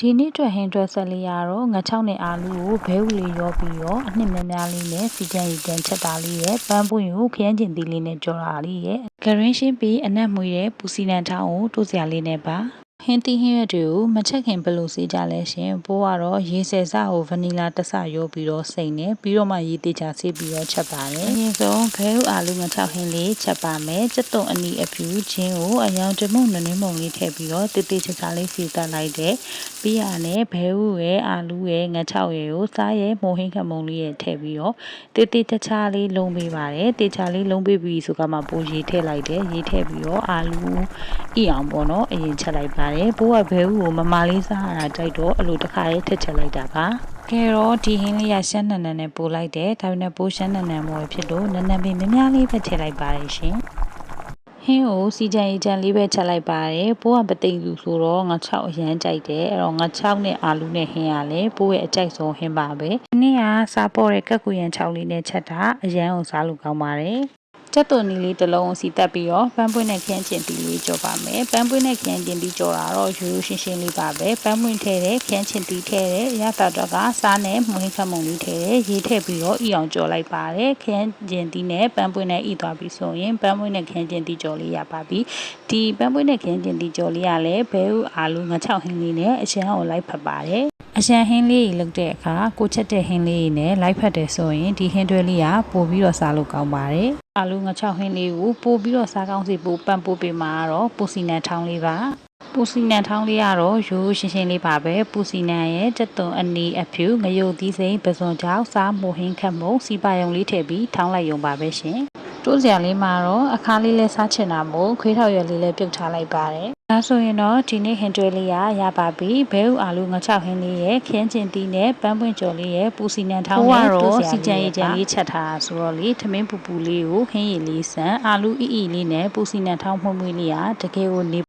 ဒီနေ့အတွက်ဟင်းအတွက်ဆက်လေးရတော့ငါ6နဲ့အာလူကိုဘဲဥလေးရောပြီးတော့အနှစ်များများလေးနဲ့စီကြံရီတန်ချက်တာလေးရဲ့ပန်းပွင့်ကိုခရမ်းကျင်သီးလေးနဲ့ကြော်တာလေးရဲ့ဂရင်းရှင်းပြီးအနက်မွေတဲ့ပူစီနန်ထောင်းကိုတိုးစရာလေးနဲ့ပါဟင်းသီးဟင်းရွက်တွေကိုမချက်ခင်ဘယ်လိုစေးကြလဲရှင်ပိုးကတော့ရေဆယ်စကိုဗနီလာတစ်စရောပြီးတော့စိမ့်နေပြီးတော့မှရေသေးချာဆေးပြီးတော့ချက်ပါတယ်အရင်ဆုံးဘဲဥအာလူငါ6ဟင်းလေးချက်ပါမယ်စက်သွန်အနီအဖြူချင်းကိုအယောင်တမုံနွင်းမုံလေးထည့်ပြီးတော့တေးသေးချာချာလေးစီတက်လိုက်တယ်ပြီးရနဲ့ဘဲဥရဲ့အာလူရဲ့ငါ6ရဲ့ကိုစားရဲ့မိုးဟင်းခမုံလေးရဲ့ထည့်ပြီးတော့တေးသေးချာချာလေးလုံးပေးပါတယ်တေးချာလေးလုံးပေးပြီးဆိုကမှပိုးရေထည့်လိုက်တယ်ရေထည့်ပြီးတော့အာလူဤအောင်ပေါ့နော်အရင်ချက်လိုက်ပါတယ်ပိုးကဘဲဥကိုမမလေးစားရတာကြိုက်တော့အလိုတစ်ခါရေးထည့်ချက်လိုက်တာပါကဲတော့ဒီဟင်းလေးရရှမ်းနန်နန်နဲ့ပို့လိုက်တယ်ဒါပေမဲ့ပိုးရှမ်းနန်နန်မို့ဖြစ်လို့နန်နန်ပင်များများလေးပဲထည့်လိုက်ပါတယ်ရှင်ဟင်းကိုစီကြံရီကြံလေးပဲချက်လိုက်ပါတယ်ပိုးကပသိမ်လူဆိုတော့ငါ6အရန်ကြိုက်တယ်အဲ့တော့ငါ6နဲ့အာလူနဲ့ဟင်းရလဲပိုးရဲ့အကြိုက်ဆုံးဟင်းပါပဲဒီနေ့ကစားပေါ်တဲ့ကက်ကူရန်6လေးနဲ့ချက်တာအရန်ကိုစားလို့ကောင်းပါတယ်ကျက်သွန်နီလေးတစ်လုံးစီတက်ပြီးတော့ပန်းပွင့်နဲ့ခရမ်းကျင်တီလေးကြော်ပါမယ်ပန်းပွင့်နဲ့ခရမ်းကျင်တီကြော်တာတော့ရိုးရိုးရှင်းရှင်းလေးပါပဲပန်းပွင့်ထည့်တယ်ခရမ်းကျင်တီထည့်တယ်ရတာတော့ကစားနဲ့မွေးခမုံလေးထည့်တယ်ရေထည့်ပြီးတော့ဤအောင်ကြော်လိုက်ပါတယ်ခရမ်းကျင်တီနဲ့ပန်းပွင့်နဲ့ဤသွားပြီးဆိုရင်ပန်းပွင့်နဲ့ခရမ်းကျင်တီကြော်လေးရပါပြီဒီပန်းပွင့်နဲ့ခရမ်းကျင်တီကြော်လေးကလည်းဘဲဥအာလူငါ6ဟင်းလေးနဲ့အရှမ်းကိုလိုက်ဖက်ပါတယ်အရှမ်းဟင်းလေးကြီးလုပ်တဲ့အခါကိုချက်တဲ့ဟင်းလေးနဲ့လိုက်ဖက်တယ်ဆိုရင်ဒီဟင်းတွဲလေးကပို့ပြီးတော့စားလို့ကောင်းပါတယ်အာလူငါ6ဟင်းလေးကိုပို့ပြီးတော့စားကောင်းစီပို့ပန့်ပို့ပေးမှာတော့ပူစီနန်ထောင်းလေးပါပူစီနန်ထောင်းလေးကတော့ရိုးရှင်းရှင်းလေးပါပဲပူစီနန်ရဲ့တက်သွန်အနီအဖြူငရုတ်သီးစိမ်းပစွန်ကြောက်စားမိုဟင်းခတ်မုံစီပါယုံလေးထည့်ပြီးထောင်းလိုက်ရုံပါပဲရှင်တိုးစရာလေးမှာတော့အခါလေးလဲစားချင်တာမို့ခွေးထောက်ရွက်လေးလဲပြုတ်ထားလိုက်ပါတယ်ဒါဆိုရင်တော့ဒီနေ့ဟင်တွဲလေးရပါပြီဘဲဥအာလူငါ6ဟင်းလေးရဲ့ခင်းကျင်တီးနဲ့ပန်းပွင့်ကြော်လေးရဲ့ပူစီနန်ထောင်းနဲ့တိုးစရာစီကြံရီကြံလေးချက်ထားဆိုတော့လေထမင်းပူပူလေးကိုဟင်းရည်လေးဆန်အာလူအီအီလေးနဲ့ပူစီနန်ထောင်းမှုံမွေးလေးကတကယ်ကိုနေ